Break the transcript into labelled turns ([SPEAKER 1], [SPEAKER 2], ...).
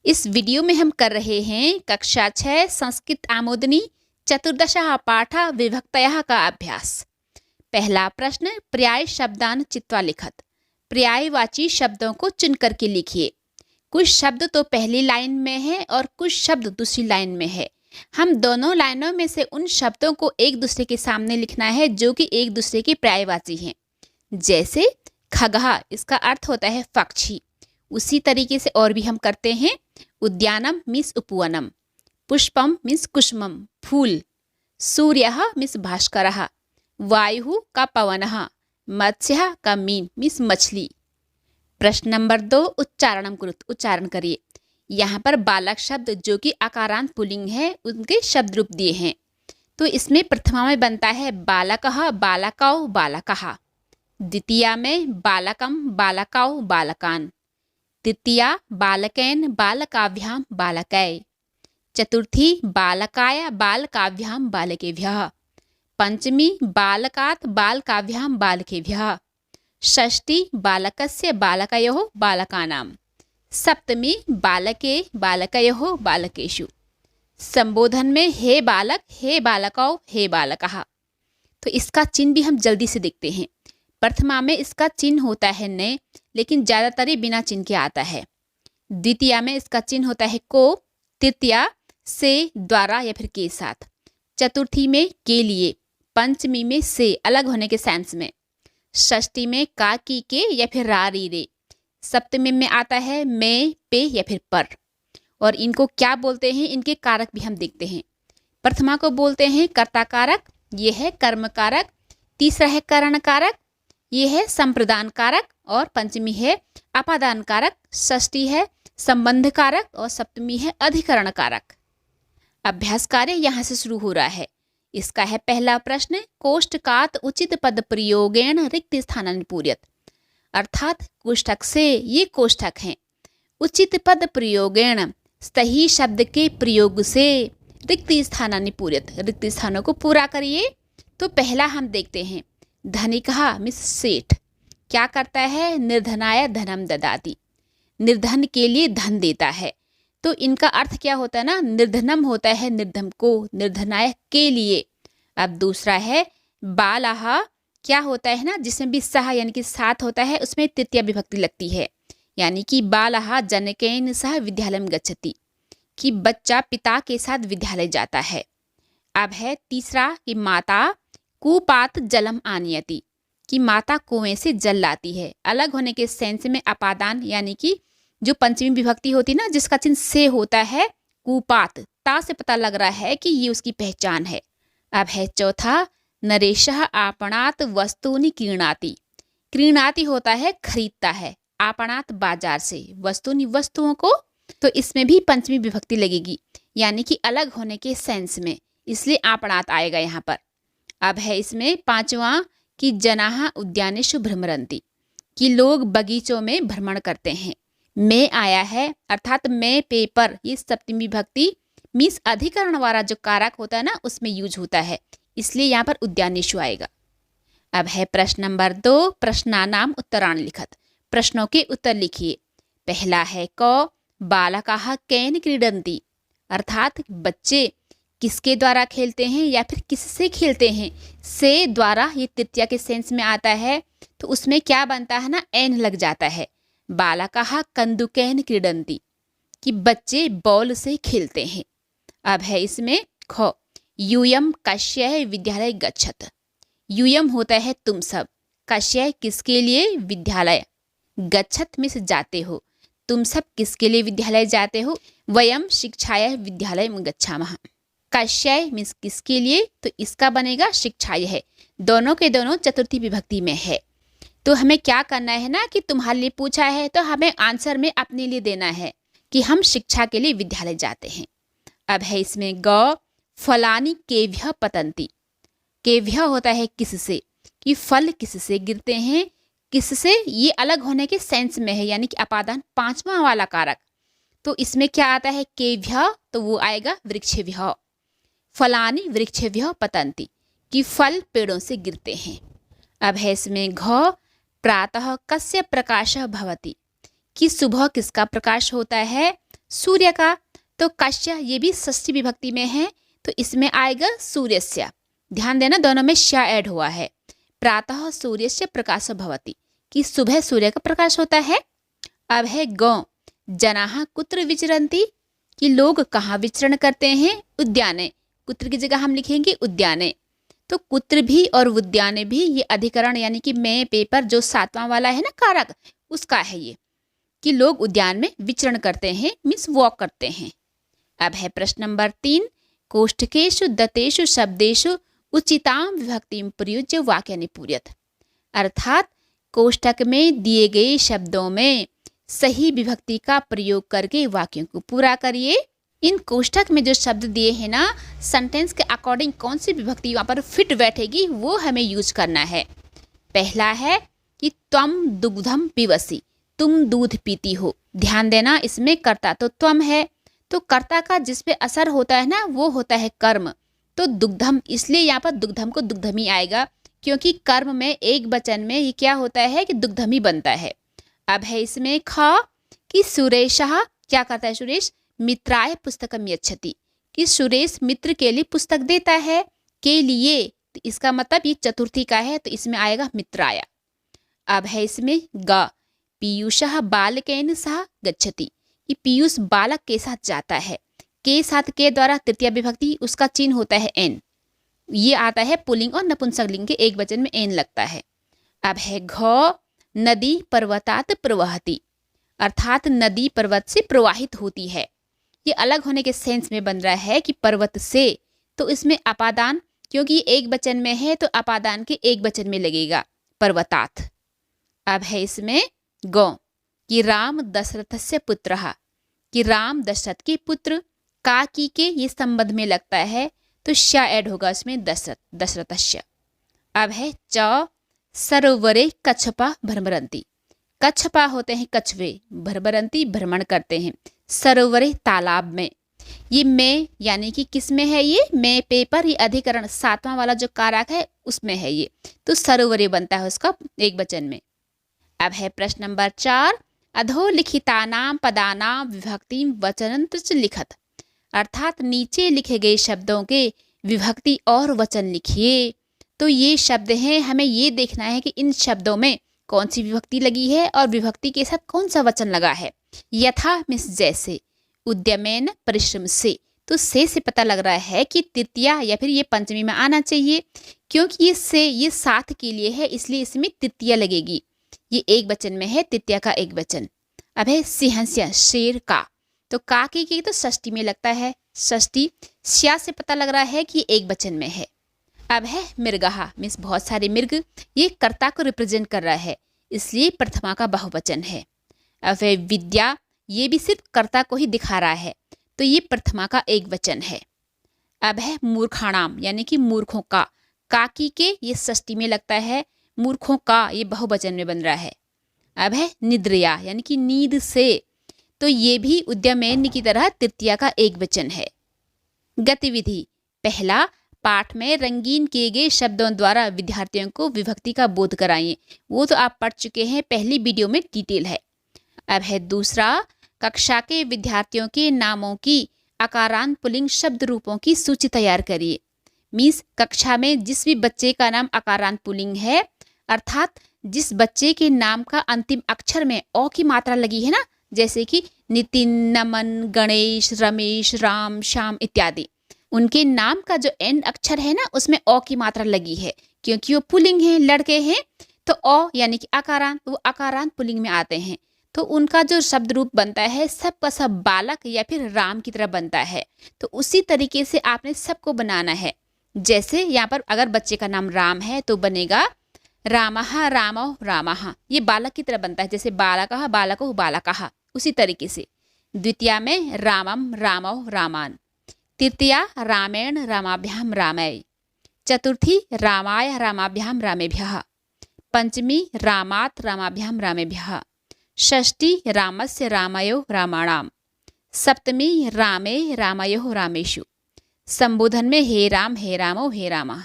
[SPEAKER 1] इस वीडियो में हम कर रहे हैं कक्षा 6 संस्कृत आमोदनी चतुर्दशः पाठः विभक्तयः का अभ्यास। पहला प्रश्न, पर्याय शब्दान चित्वा लिखत। पर्यायवाची शब्दों को चुन करके लिखिए। कुछ शब्द तो पहली लाइन में है और कुछ शब्द दूसरी लाइन में है। हम दोनों लाइनों में से उन शब्दों को एक दूसरे के सामने लिखना है जो कि एक दूसरे के पर्यायवाची हैं। जैसे खगहा, इसका अर्थ होता है पक्षी। उसी तरीके से और भी हम करते हैं। उद्यानम मीन्स उपवनम, पुष्पम मीन्स कुसुमम फूल, सूर्यः मीन्स भास्करः, वायु का पवनः, मत्स्यः का मीन मीन्स मछली। प्रश्न नंबर 2, उच्चारणम कुरुत, उच्चारण करिए। यहाँ पर बालक शब्द जो कि आकारांत पुल्लिंग है उनके शब्द रूप दिए हैं। तो इसमें प्रथमा में बनता है बालकः, बालकौ, बालकः। द्वितीया में बालकम, बालकौ, बालकान। तृतीया बालकैन, बालकाभ्याम, बालकै। चतुर्थी बालकाय, बालकाभ्याम, बालकेभ्यः। पंचमी बालकात्, बालकाभ्याम, बालकेभ्यः। षष्ठी बालकस्य, बालकयोः, बालकानां। सप्तमी बालके, बालकयोः, बालकेषु। संबोधन में हे बालक, हे बालकौ, हे बालकः। तो इसका चिन्ह भी हम जल्दी से देखते हैं। प्रथमा में इसका चिन्ह होता है ने, लेकिन ज़्यादातर ये बिना चिन्ह के आता है। द्वितीया में इसका चिन्ह होता है को। तृतीया से, द्वारा या फिर के साथ। चतुर्थी में के लिए। पंचमी में से, अलग होने के सेंस में। षष्ठी में का, की, के या फिर रा, री, रे। सप्तमी में आता है में, पे या फिर पर। और इनको क्या बोलते हैं, इनके कारक भी हम देखते हैं। प्रथमा को बोलते हैं कर्ता कारक, ये है कर्म कारक। तीसरा है करण कारक, ये है संप्रदान कारक। और पंचमी है अपादान कारक। षष्ठी है संबंध कारक और सप्तमी है अधिकरण कारक। अभ्यास कार्य यहाँ से शुरू हो रहा है। इसका है पहला प्रश्न, कोष्ठकात उचित पद प्रयोगेण रिक्त स्थानानि पूरयत। अर्थात कोष्ठक से, ये कोष्ठक हैं, उचित पद प्रयोगेण, सही शब्द के प्रयोग से, रिक्त स्थानानि पूरयत, रिक्त स्थानों को पूरा करिए। तो पहला हम देखते हैं धनिकः मीन्स सेठ। क्या करता है, निर्धनाय धनम ददाति, निर्धन के लिए धन देता है। तो इनका अर्थ क्या होता है ना, निर्धनम होता है निर्धन को, निर्धनाय के लिए। अब दूसरा है बालः, क्या होता है ना, जिसमें भी सह यानी कि साथ होता है उसमें तृतीया विभक्ति लगती है। यानी कि बालः जनकेन सह विद्यालयम गच्छति, कि बच्चा पिता के साथ विद्यालय जाता है। अब है तीसरा कि माता कूपात जलम आनयति, कि माता कुएं से जल लाती है। अलग होने के सेंस में अपादान, यानी कि जो पंचमी विभक्ति होती ना जिसका चिन्ह से होता है, कूपात, ता से पता लग रहा है कि ये उसकी पहचान है। अब है चौथा नरेशः आपणात वस्तूनि क्रीणाति, क्रीणाति होता है खरीदता है, आपणात बाजार से, वस्तूनि वस्तुओं को। तो इसमें भी पंचमी विभक्ति लगेगी, यानी कि अलग होने के सेंस में, इसलिए आपणात आएगा यहाँ पर। अब है इसमें पांचवा कि जनाः उद्यानेषु भ्रमरन्ति, कि लोग बगीचों में भ्रमण करते हैं। में आया है, अर्थात में, पेपर, ये सप्तमी विभक्ति मीन्स अधिकरण वाला जो कारक होता है ना उसमें यूज होता है, इसलिए यहाँ पर उद्यानेषु आएगा। अब है प्रश्न नंबर 2, प्रश्नानाम उत्तराणि लिखत। प्रश्नों के उत्तर लिखिए। पहला है क, बालकाः कैन क्रीडन्ति, अर्थात बच्चे किसके द्वारा खेलते हैं या फिर किससे खेलते हैं। से, द्वारा, ये तृतीया के सेंस में आता है, तो उसमें क्या बनता है ना, एन लग जाता है। बालकाः कंदुकैन क्रीडन्ति, कि बच्चे बॉल से खेलते हैं। अब है इसमें ख, यूयम कस्य विद्यालय गच्छत। यूयम होता है तुम सब, कस्य किसके लिए, विद्यालय, गच्छत मीन्स जाते हो, तुम सब किसके लिए विद्यालय जाते हो। वयम शिक्षाय विद्यालय गच्छामः, कस्य मीन्स किसके लिए, तो इसका बनेगा शिक्षाय है। दोनों के दोनों चतुर्थी विभक्ति में है। तो हमें क्या करना है ना, कि तुम्हारे लिए पूछा है तो हमें आंसर में अपने लिए देना है कि हम शिक्षा के लिए विद्यालय जाते हैं। अब है इसमें ग, फलानि केभ्यः पतन्ति। केभ्यः होता है किससे, कि फल किससे गिरते हैं, किससे, ये अलग होने के सेंस में है, यानी कि अपादान पांचवा वाला कारक। तो इसमें क्या आता है केभ्यः, तो वो आएगा वृक्षेभ्यः। फलानि वृक्षेभ्यः पतन्ति, कि फल पेड़ों से गिरते हैं। अब है इसमें घ, प्रातः कस्य प्रकाशः भवति, कि सुबह किसका प्रकाश होता है, सूर्य का, तो कश्य ये भी षष्ठी विभक्ति में है, तो इसमें आएगा सूर्यस्य। ध्यान देना दोनों में श ऐड हुआ है। प्रातः सूर्यस्य प्रकाशो भवति, कि सुबह सूर्य का प्रकाश होता है। अब है गौ, जनाः कुत्र विचरन्ति, कि लोग कहाँ विचरण करते हैं, उद्याने। कुत्र की जगह हम लिखेंगे उद्याने। तो कुत्र भी और उद्याने भी ये अधिकरण यानी कि मैं पेपर जो 7वां वाला है ना कारक, उसका है ये, कि लोग उद्यान में विचरण करते हैं, मीन्स वॉक करते हैं। अब है प्रश्न नंबर 3, कोष्ठकेषु दत्तेषु शब्देषु उचितां विभक्तिं प्रयुज्य वाक्यानि पूरयत। अर्थात कोष्ठक में दिए गए शब्दों में सही विभक्ति का प्रयोग करके वाक्यों को पूरा करिए। इन कोष्ठक में जो शब्द दिए हैं ना, सेंटेंस के अकॉर्डिंग कौन सी विभक्ति वहाँ पर फिट बैठेगी वो हमें यूज करना है। पहला है कि त्वम दुग्धम पिबसि, तुम दूध पीती हो। ध्यान देना इसमें कर्ता तो त्वम है, तो कर्ता का जिस पे असर होता है ना वो होता है कर्म। तो दुग्धम, इसलिए यहाँ पर दुग्धम को दुग्धमी आएगा, क्योंकि कर्म में एक वचन में ये क्या होता है कि दुग्धमी बनता है। अब है इसमें ख, कि सुरेशः, क्या करता है सुरेश, मित्राय पुस्तकम यच्छति, कि सुरेश मित्र के लिए पुस्तक देता है, के लिए, तो इसका मतलब ये चतुर्थी का है, तो इसमें आएगा मित्राय। अब है इसमें ग, पीयूषः बालकेन सह गच्छति, कि पीयूष बालक के साथ जाता है। के साथ के द्वारा तृतीय विभक्ति, उसका चिन्ह होता है एन। ये आता है पुल्लिंग और नपुंसकलिंग के एक वचन में एन लगता है। अब है घ, नदी पर्वतात प्रवहति, अर्थात नदी पर्वत से प्रवाहित होती है। ये अलग होने के सेंस में बन रहा है कि पर्वत से, तो इसमें अपादान, क्योंकि एक वचन में है तो अपादान के एक वचन में लगेगा पर्वतात। अब है इसमें गौ, कि राम दशरथस्य पुत्रः, कि राम दशरथ के पुत्र। का की के ये संबंध में लगता है, तो श ऐड होगा इसमें दशरथ, दशरथस्य। अब है च, सरोवरे कच्छपा भ्रमरन्ति, कच्छपा होते हैं कछुए, भ्रमरन्ति भ्रमण करते हैं, सरोवरे तालाब में। ये में यानी कि किस में है, ये में पेपर, ये अधिकरण 7वां वाला जो कारक है उसमें है ये, तो सरोवरे बनता है उसका एक वचन में। अब है प्रश्न नंबर 4, अधोलिखितानां पदानां विभक्तिं वचनंत च लिखत, अर्थात नीचे लिखे गए शब्दों के विभक्ति और वचन लिखिए। तो ये शब्द हैं, हमें ये देखना है कि इन शब्दों में कौन सी विभक्ति लगी है और विभक्ति के साथ कौन सा वचन लगा है। यथा मीन्स जैसे, उद्यमेन परिश्रम से, तो से पता लग रहा है कि तृतीया या फिर ये पंचमी में आना चाहिए, क्योंकि ये से ये साथ के लिए है, इसलिए इसमें तृतीया लगेगी। ये एक वचन में है, तृतीया का एक वचन। अब है सिंहस्य, शेर का, तो का की तो षष्ठी में लगता है, षष्ठी। श्या से पता लग रहा है कि एक वचन में है। अब है मृगहा, मीन्स बहुत सारे मृग, ये कर्ता को रिप्रेजेंट कर रहा है, इसलिए प्रथमा का बहुवचन है। अब है विद्या, ये भी सिर्फ कर्ता को ही दिखा रहा है, तो ये प्रथमा का एक वचन है। अब है मूर्खाणाम, यानी कि मूर्खों का, काकी के ये षष्ठी में लगता है, मूर्खों का ये बहुवचन में बन रहा है। अब है निद्रया, यानी कि नींद से, तो ये भी उद्यमेन की तरह तृतीया का एक वचन है। गतिविधि, पहला, पाठ में रंगीन किए गए शब्दों द्वारा विद्यार्थियों को विभक्ति का बोध कराइए। वो तो आप पढ़ चुके हैं, पहली वीडियो में डिटेल है। अब है दूसरा, कक्षा के विद्यार्थियों के नामों की आकारांत पुल्लिंग शब्द रूपों की सूची तैयार करिए। मीन्स कक्षा में जिस भी बच्चे का नाम आकारांत पुल्लिंग है, अर्थात जिस बच्चे के नाम का अंतिम अक्षर में ओ की मात्रा लगी है ना, जैसे कि नितिन, नमन, गणेश, रमेश, राम, श्याम इत्यादि, उनके नाम का जो एंड अक्षर है ना उसमें ओ की मात्रा लगी है, क्योंकि वो पुल्लिंग है, लड़के हैं, तो ओ यानी कि आकारांत, वो आकारांत पुल्लिंग में आते हैं, तो उनका जो शब्द रूप बनता है सब का सब बालक या फिर राम की तरह बनता है। तो उसी तरीके से आपने सबको बनाना है। जैसे यहाँ पर अगर बच्चे का नाम राम है तो बनेगा रामः, रामौ, रामः, ये बालक की तरह बनता है, जैसे बालकः, बालको, बालकः, उसी तरीके से। द्वितीया में रामम, रामौ, रामान। तृतीया रामेण, रामाभ्याम, रामय। चतुर्थी रामाय, रामाभ्याम, रामेभ्यः। पंचमी रामात्, रामाभ्याम, रामेभ्यः। षष्ठी रामस्य, रामयो, रामाणाम। सप्तमी रामे, रामयो, रामेषु। संबोधन में हे राम, हे रामो, हे रामा।